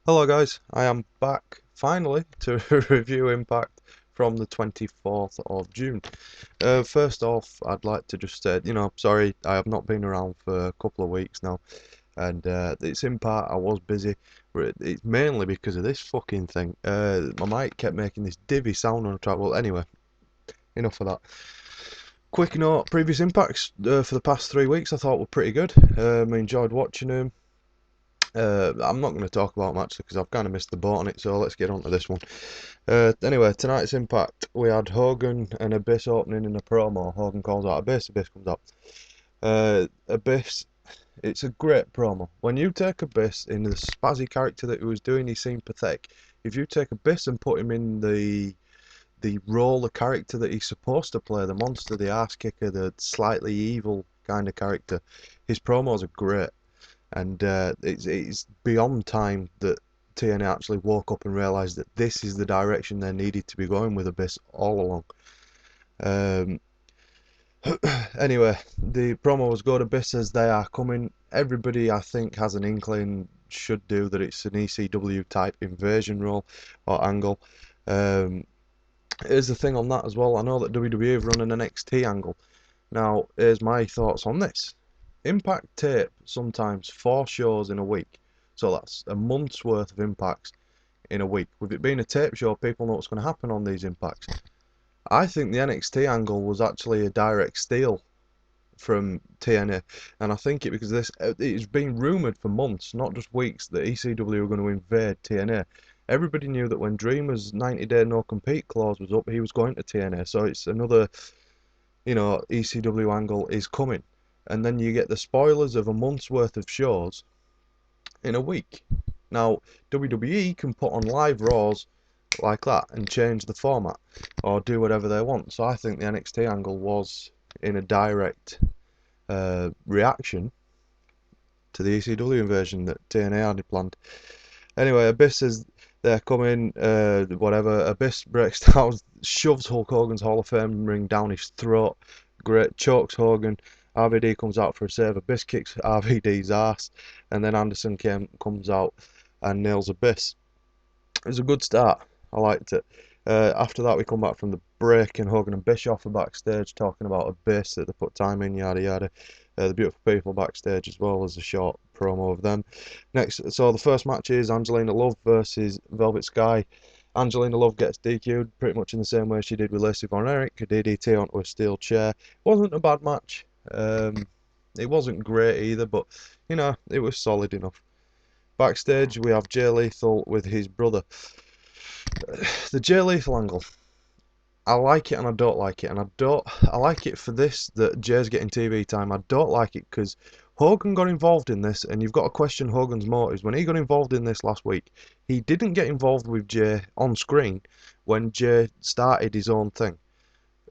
Hello guys, I am back finally to review Impact from the 24th of June. First off, I'd like to just say, sorry, I have not been around for a couple of weeks now, and it's in part I was busy, but it's mainly because of this fucking thing. My mic kept making this divvy sound on the track. Well, anyway, enough of that. Quick note, previous Impacts for the past 3 weeks I thought were pretty good. I enjoyed watching them. I'm not going to talk about much because I've kind of missed the boat on it, so let's get on to this one. Anyway, tonight's Impact, we had Hogan and Abyss opening in a promo. Hogan calls out Abyss, Abyss comes out. Abyss, it's a great promo. When you take Abyss in the spazzy character that he was doing, he seemed pathetic. If you take Abyss and put him in the role, the character that he's supposed to play, the monster, the ass kicker, the slightly evil kind of character, his promos are great. And it's beyond time that TNA actually woke up and realised that this is the direction they needed to be going with Abyss all along. Um, anyway, the promo was good. Abyss says they are coming. Everybody, I think, has an inkling, should do, that it's an ECW type invasion role or angle. Here's the thing on that as well. I know that WWE have run an NXT angle. Now, here's my thoughts on this. Impact tape sometimes 4 shows in a week, so that's a month's worth of impacts in a week. With it being a tape show, people know what's going to happen on these impacts. I think the NXT angle was actually a direct steal from TNA, and I think it because it's been rumoured for months, not just weeks, that ECW were going to invade TNA. Everybody knew that when Dreamer's 90-day no compete clause was up, he was going to TNA, so it's another, ECW angle is coming. And then you get the spoilers of a month's worth of shows in a week. Now, WWE can put on live Raws like that and change the format or do whatever they want. So I think the NXT angle was in a direct reaction to the ECW invasion that TNA had planned. Anyway, Abyss is they're coming, whatever. Abyss breaks down, shoves Hulk Hogan's Hall of Fame ring down his throat. Great, chokes Hogan. RVD comes out for a save. Abyss kicks RVD's ass, and then Anderson comes out and nails Abyss. It was a good start. I liked it. After that, we come back from the break, and Hogan and Bischoff are backstage talking about Abyss that they put time in, yada yada. The beautiful people backstage as well as a short promo of them. Next, so the first match is Angelina Love versus Velvet Sky. Angelina Love gets DQ'd pretty much in the same way she did with Lacey Von Erich, a DDT onto a steel chair. Wasn't a bad match. It wasn't great either, but it was solid enough. Backstage, we have Jay Lethal with his brother. The Jay Lethal angle, I like it and I don't like it, and I like it for this, that Jay's getting TV time. I don't like it because Hogan got involved in this, and you've got to question Hogan's motives. When he got involved in this last week, he didn't get involved with Jay on screen when Jay started his own thing.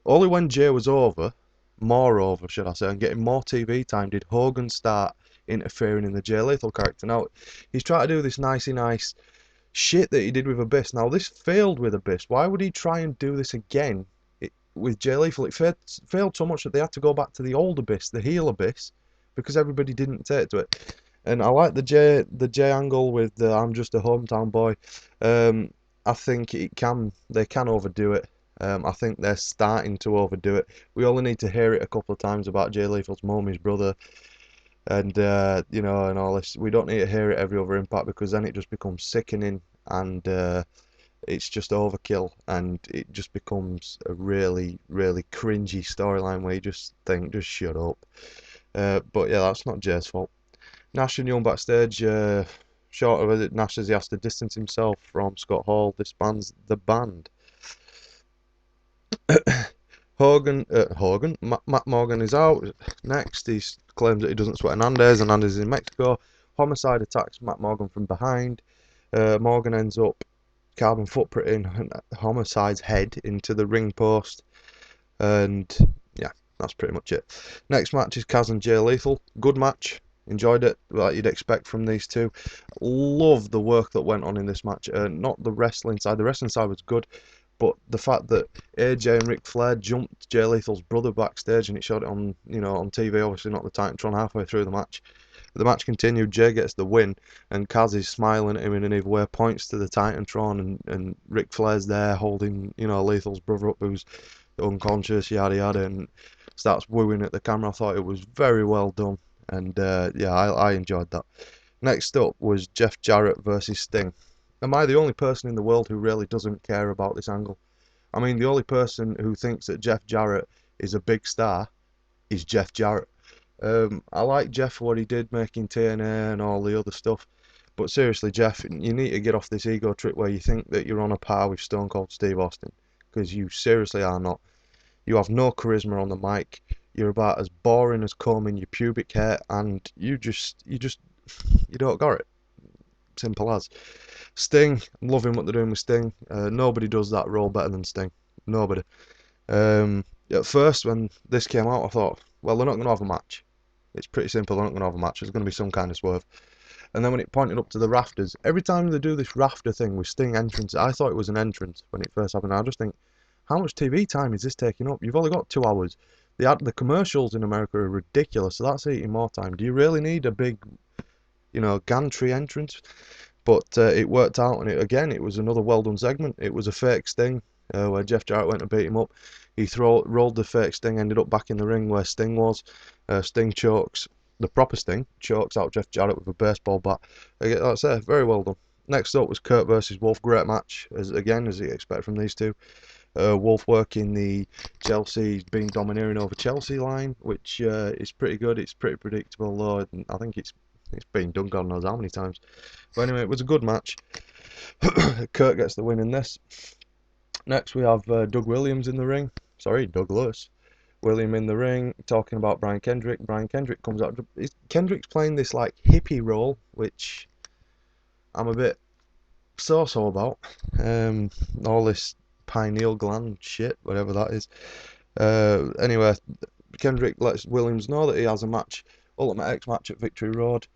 Only when Jay was over, more over, should I say, and getting more TV time, did Hogan start interfering in the Jay Lethal character. Now, he's trying to do this nicey nice shit that he did with Abyss. Now, this failed with Abyss. Why would he try and do this again with Jay Lethal? It failed so much that they had to go back to the old Abyss, the heel Abyss, because everybody didn't take to it. And I like the Jay angle with the I'm just a hometown boy. I think they can overdo it. I think they're starting to overdo it. We only need to hear it a couple of times about Jay Lethal's mum, his brother, and and all this. We don't need to hear it every other Impact because then it just becomes sickening and it's just overkill, and it just becomes a really, really cringy storyline where you just think, just shut up. But yeah, that's not Jay's fault. Nash and Young backstage. Short of it, Nash says he has to distance himself from Scott Hall, disbands the band. Matt Morgan is out. Next, he claims that he doesn't sweat Hernandez, and Hernandez is in Mexico. Homicide attacks Matt Morgan from behind. Morgan ends up carbon footprinting Homicide's head into the ring post, and yeah, that's pretty much it. Next match is Kaz and Jay Lethal. Good match. Enjoyed it, like you'd expect from these two. Love the work that went on in this match. Not the wrestling side. The wrestling side was good, but the fact that AJ and Ric Flair jumped Jay Lethal's brother backstage, and it showed it on on TV, obviously not the Titantron, halfway through the match. The match continued, Jay gets the win, and Kaz is smiling at him in an evil way, points to the Titantron, and Ric Flair's there holding, you know, Lethal's brother up who's unconscious, yada yada, and starts wooing at the camera. I thought it was very well done, and yeah, I enjoyed that. Next up was Jeff Jarrett versus Sting. Am I the only person in the world who really doesn't care about this angle? I mean, the only person who thinks that Jeff Jarrett is a big star is Jeff Jarrett. I like Jeff for what he did making TNA and all the other stuff, but seriously, Jeff, you need to get off this ego trip where you think that you're on a par with Stone Cold Steve Austin, because you seriously are not. You have no charisma on the mic. You're about as boring as combing your pubic hair, and you don't got it. Simple as. Sting, I'm loving what they're doing with Sting. Nobody does that role better than Sting. Nobody. At first, when this came out, I thought, well, they're not going to have a match. It's pretty simple, they're not going to have a match. There's going to be some kind of swerve. And then when it pointed up to the rafters, every time they do this rafter thing with Sting entrance, I thought it was an entrance when it first happened. I just think, how much TV time is this taking up? You've only got 2 hours. The commercials in America are ridiculous, so that's eating more time. Do you really need a big, you know, gantry entrance? But it worked out, and it was another well done segment. It was a fake Sting where Jeff Jarrett went to beat him up. He rolled the fake Sting, ended up back in the ring where Sting was. Sting chokes, the proper Sting chokes out Jeff Jarrett with a baseball bat. That's it, very well done. Next up was Kurt versus Wolf. Great match, as you expect from these two. Wolf working the Chelsea's been domineering over Chelsea line, which is pretty good. It's pretty predictable, though. I think it's been done God knows how many times. But anyway, it was a good match. Kurt gets the win in this. Next we have Doug Williams in the ring. Sorry, Douglas. William in the ring, talking about Brian Kendrick. Brian Kendrick comes out. Kendrick's playing this like hippie role, which I'm a bit so-so about. All this pineal gland shit, whatever that is. Anyway, Kendrick lets Williams know that he has a match, Ultimate X match at Victory Road.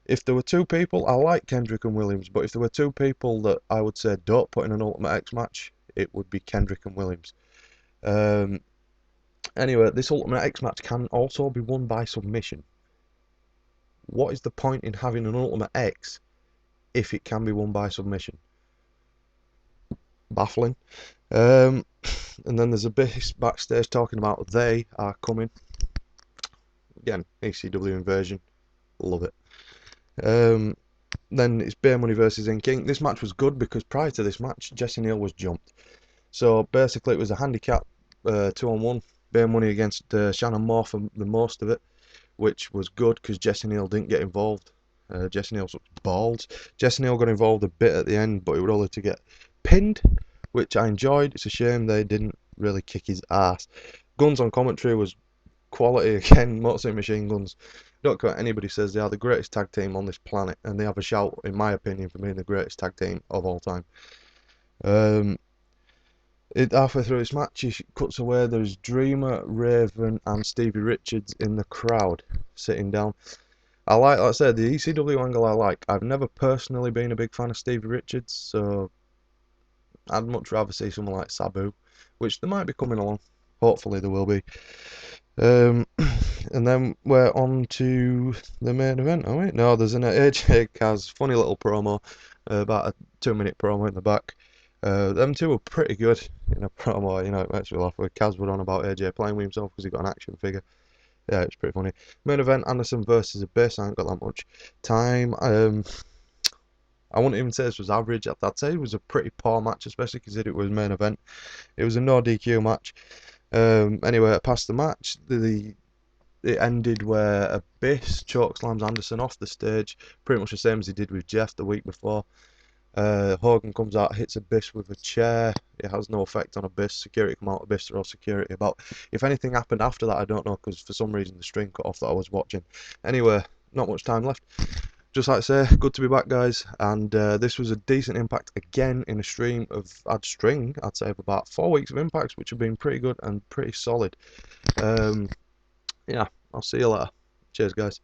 If there were 2 people, I like Kendrick and Williams, but if there were 2 people that I would say don't put in an Ultimate X match, it would be Kendrick and Williams. Anyway, this Ultimate X match can also be won by submission. What is the point in having an Ultimate X if it can be won by submission? Baffling. And then there's a bit backstage talking about they are coming. Again, ECW inversion. Love it. Then it's Bear Money versus Inking. This match was good because prior to this match, Jesse Neal was jumped. So basically, it was a handicap 2-on-1. Bear Money against Shannon Moore for the most of it, which was good because Jesse Neal didn't get involved. Jesse Neal's balls. Jesse Neal got involved a bit at the end, but it would only to get pinned, which I enjoyed. It's a shame they didn't really kick his ass. Guns on commentary was quality again. Motor City Machine Guns. Don't care what anybody says, they are the greatest tag team on this planet, and they have a shout, in my opinion, for being the greatest tag team of all time. Halfway through this match, he cuts away. There's Dreamer, Raven, and Stevie Richards in the crowd, sitting down. Like I said, the ECW angle I like. I've never personally been a big fan of Stevie Richards, so I'd much rather see someone like Sabu, which they might be coming along. Hopefully there will be. And then we're on to the main event, are we? No, there's an AJ Kaz funny little promo, about a 2-minute promo in the back. Them two were pretty good in a promo, you know, it makes me laugh. Where Kaz were on about AJ playing with himself because he got an action figure. Yeah, it's pretty funny. Main event, Anderson versus Abyss. I ain't got that much time. I wouldn't even say this was average. I'd say it was a pretty poor match, especially because it was main event. It was a no DQ match. Anyway, past the match, it ended where Abyss chokeslams Anderson off the stage, pretty much the same as he did with Jeff the week before. Hogan comes out, hits Abyss with a chair. It has no effect on Abyss. Security come out, Abyss throw security about. If anything happened after that, I don't know, because for some reason the stream cut off that I was watching. Anyway, not much time left. Just like I say, good to be back, guys. And this was a decent Impact again in a stream of, I'd say, of about 4 weeks of Impacts, which have been pretty good and pretty solid. Yeah, I'll see you later. Cheers, guys.